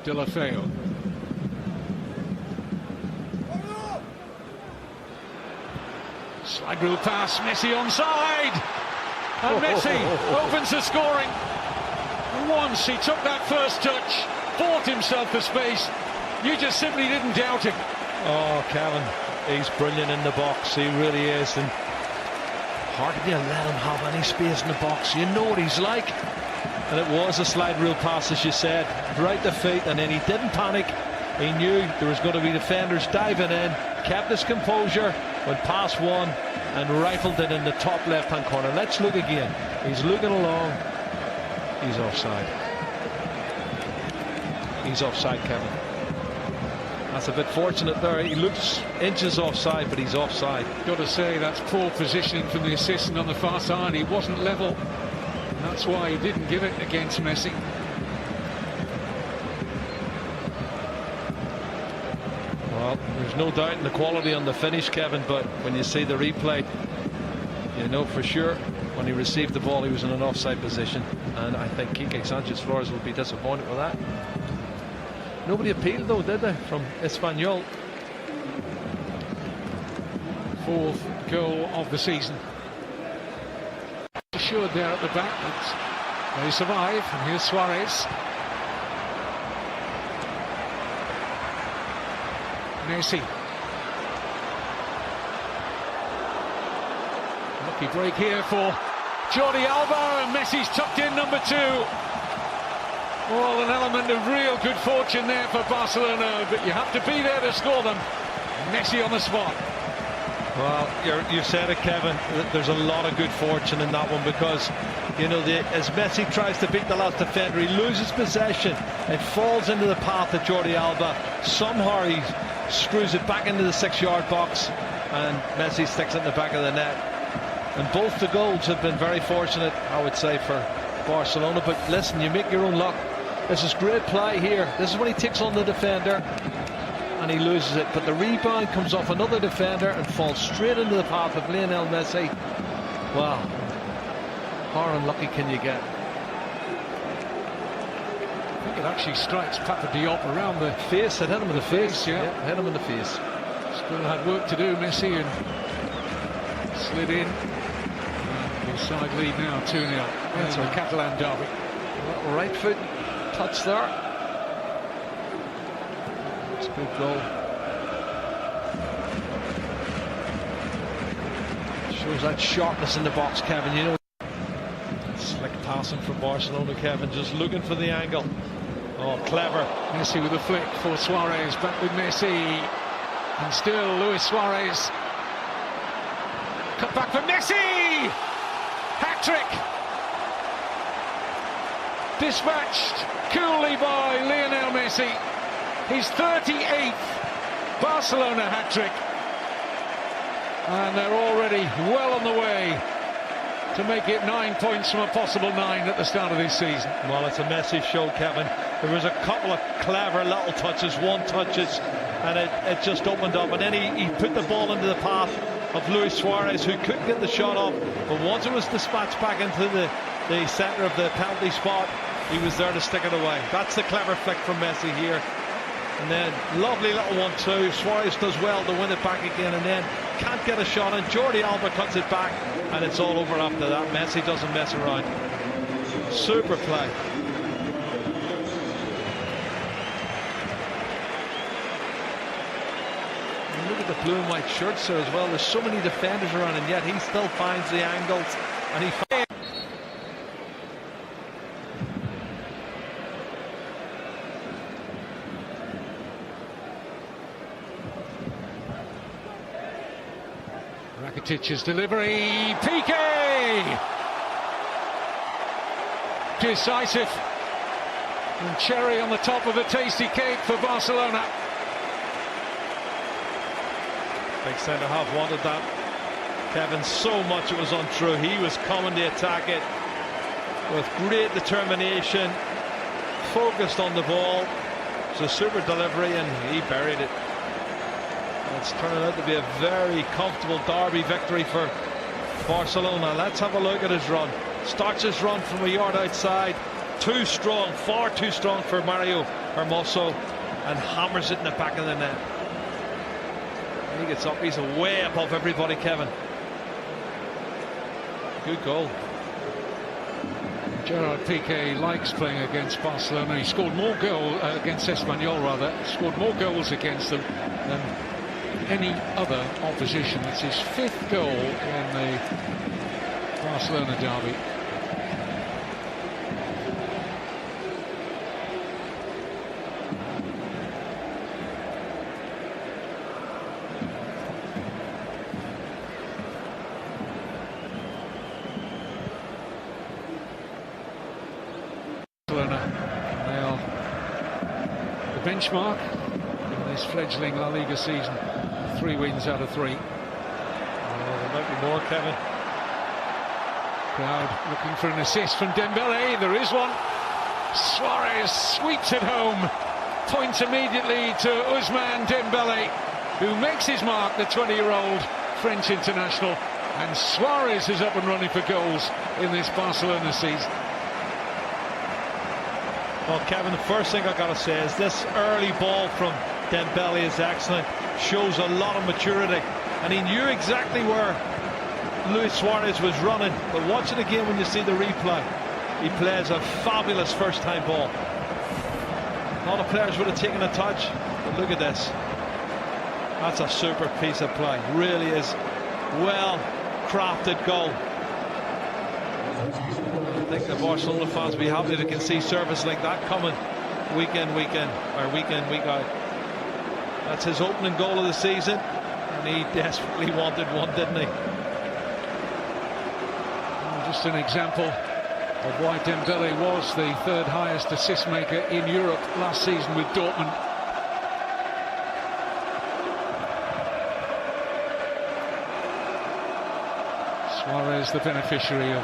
De La Feo. Slide rule pass, Messi onside, and Messi opens the scoring. Once he took that first touch, fought himself for space, you just simply didn't doubt him. Oh, Kevin, he's brilliant in the box, he really is, and hard to let him have any space in the box. You know what he's like. And it was a slide rule pass, as you said, right to feet, and then he didn't panic. He knew there was going to be defenders diving in, kept his composure, went past one and rifled it in the top left-hand corner. Let's look again. He's looking along. He's offside. He's offside, Kevin. That's a bit fortunate there. He looks inches offside, but he's offside. Got to say, that's poor positioning from the assistant on the far side. He wasn't level. That's why he didn't give it against Messi. Well, there's no doubt in the quality on the finish, Kevin, but when you see the replay, you know for sure when he received the ball he was in an offside position, and I think Quique Sanchez-Flores will be disappointed with that. Nobody appealed though, did they, from Espanyol? Fourth goal of the season. Assured there at the back, but they survive, and here's Suarez. Messi. Lucky break here for Jordi Alba, and Messi's tucked in number 2. Well, an element of real good fortune there for Barcelona, but you have to be there to score them. Messi on the spot. Well, you said it, Kevin. There's a lot of good fortune in that one, because, you know, as Messi tries to beat the last defender, he loses possession. It falls into the path of Jordi Alba. Somehow he screws it back into the 6-yard box, and Messi sticks it in the back of the net. And both the goals have been very fortunate, I would say, for Barcelona. But listen, you make your own luck. This is great play here. This is when he takes on the defender and he loses it, but the rebound comes off another defender and falls straight into the path of Lionel Messi. Wow, how unlucky can you get? I think it actually strikes Papa Diop around the face. It hit him in the face. Yeah, hit him in the face. Still had work to do, Messi, and slid in. His side lead now 2-0. That's a Catalan derby. Right foot touch there. It's a good goal. Shows that sharpness in the box, Kevin. You know, slick passing from Barcelona, Kevin, just looking for the angle. Oh, clever. Messi with a flick for Suarez, back with Messi, and still Luis Suarez. Cut back for Messi! Hat-trick! Dispatched coolly by Lionel Messi. His 38th Barcelona hat-trick. And they're already well on the way to make it 9 points from a possible 9 at the start of this season. Well, it's a Messi show, Kevin. There was a couple of clever little touches, one-touches, and it just opened up. And then he put the ball into the path of Luis Suarez, who couldn't get the shot off. But once it was dispatched back into the centre of the penalty spot, he was there to stick it away. That's the clever flick from Messi here. And then lovely little 1-2. Suarez does well to win it back again, and then can't get a shot, and Jordi Alba cuts it back, and it's all over after that. Messi doesn't mess around. Super play. And look at the blue and white shirts there as well. There's so many defenders around, and yet he still finds the angles, and he finds. Rakitic's delivery, Piqué! Decisive, and cherry on the top of a tasty cake for Barcelona. Big centre-half wanted that, Kevin, so much it was untrue. He was coming to attack it with great determination, focused on the ball. It's a super delivery, and he buried it. It's turning out to be a very comfortable derby victory for Barcelona. Let's have a look at his run. Starts his run from a yard outside. Too strong, far too strong for Mario Hermoso, and hammers it in the back of the net. He gets up, he's way above everybody, Kevin. Good goal. Gerard Piqué likes playing against Barcelona. He scored more goals against Espanyol, rather. Scored more goals against them than any other opposition. It's his 5th goal in the Barcelona derby. Now, the benchmark in this fledgling La Liga season, 3 wins out of 3. Oh, there might be more, Kevin. Crowd looking for an assist from Dembele. There is one. Suarez sweeps it home. Points immediately to Ousmane Dembele, who makes his mark, the 20-year-old French international. And Suarez is up and running for goals in this Barcelona season. Well, Kevin, the first thing I got to say is this early ball from Dembele is excellent. Shows a lot of maturity. And he knew exactly where Luis Suarez was running. But watch it again when you see the replay. He plays a fabulous first-time ball. A lot of players would have taken a touch. But look at this. That's a super piece of play. Really is well-crafted goal. I think the Barcelona fans will be happy they can see service like that coming week in, week out. That's his opening goal of the season, and he desperately wanted one, didn't he? Just an example of why Dembele was the 3rd highest assist maker in Europe last season with Dortmund. Suarez, the beneficiary of